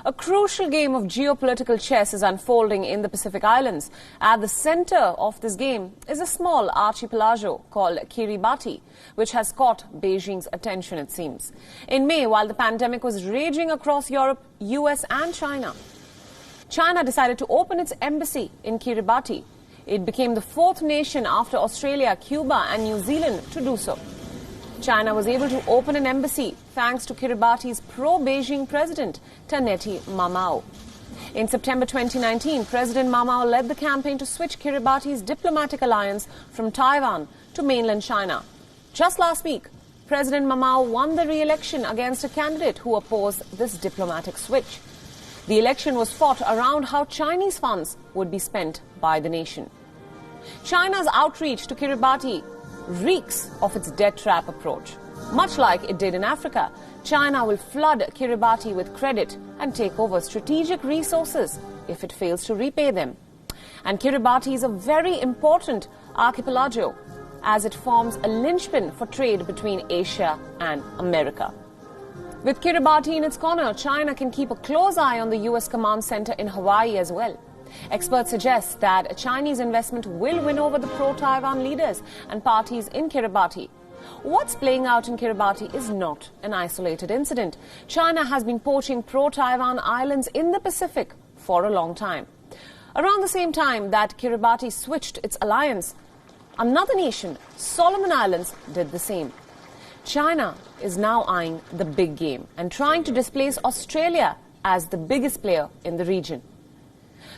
A crucial game of geopolitical chess is unfolding in the Pacific Islands. At the center of this game is a small archipelago called Kiribati, which has caught Beijing's attention, it seems. In May, while the pandemic was raging across Europe, US and China decided to open its embassy in Kiribati. It became the fourth nation after Australia, Cuba and New Zealand to do so. China was able to open an embassy thanks to Kiribati's pro-Beijing president, Taneti Mamao. In September 2019, President Mamao led the campaign to switch Kiribati's diplomatic alliance from Taiwan to mainland China. Just last week, President Mamao won the re-election against a candidate who opposed this diplomatic switch. The election was fought around how Chinese funds would be spent by the nation. China's outreach to Kiribati reeks of its debt trap approach. Much like it did in Africa, China will flood Kiribati with credit and take over strategic resources if it fails to repay them. And Kiribati is a very important archipelago as it forms a linchpin for trade between Asia and America. With Kiribati in its corner, China can keep a close eye on the US command center in Hawaii as well. Experts suggest that a Chinese investment will win over the pro-Taiwan leaders and parties in Kiribati. What's playing out in Kiribati is not an isolated incident. China has been poaching pro-Taiwan islands in the Pacific for a long time. Around the same time that Kiribati switched its alliance, another nation, Solomon Islands, did the same. China is now eyeing the big game and trying to displace Australia as the biggest player in the region.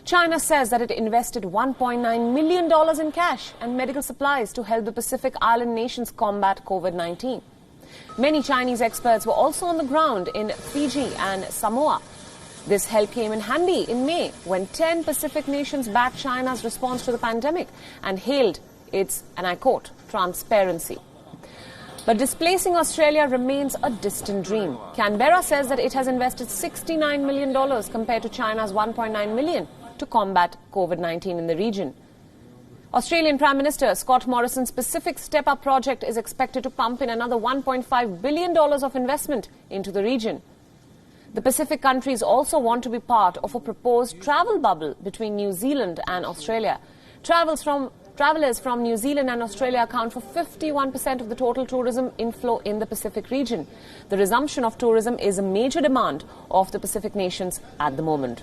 China says that it invested $1.9 million in cash and medical supplies to help the Pacific Island nations combat COVID-19. Many Chinese experts were also on the ground in Fiji and Samoa. This help came in handy in May when 10 Pacific nations backed China's response to the pandemic and hailed its, and I quote, transparency. But displacing Australia remains a distant dream. Canberra says that it has invested $69 million compared to China's $1.9 million to combat COVID-19 in the region. Australian Prime Minister Scott Morrison's Pacific Step Up project is expected to pump in another $1.5 billion of investment into the region. The Pacific countries also want to be part of a proposed travel bubble between New Zealand and Australia. Travelers from New Zealand and Australia account for 51% of the total tourism inflow in the Pacific region. The resumption of tourism is a major demand of the Pacific nations at the moment.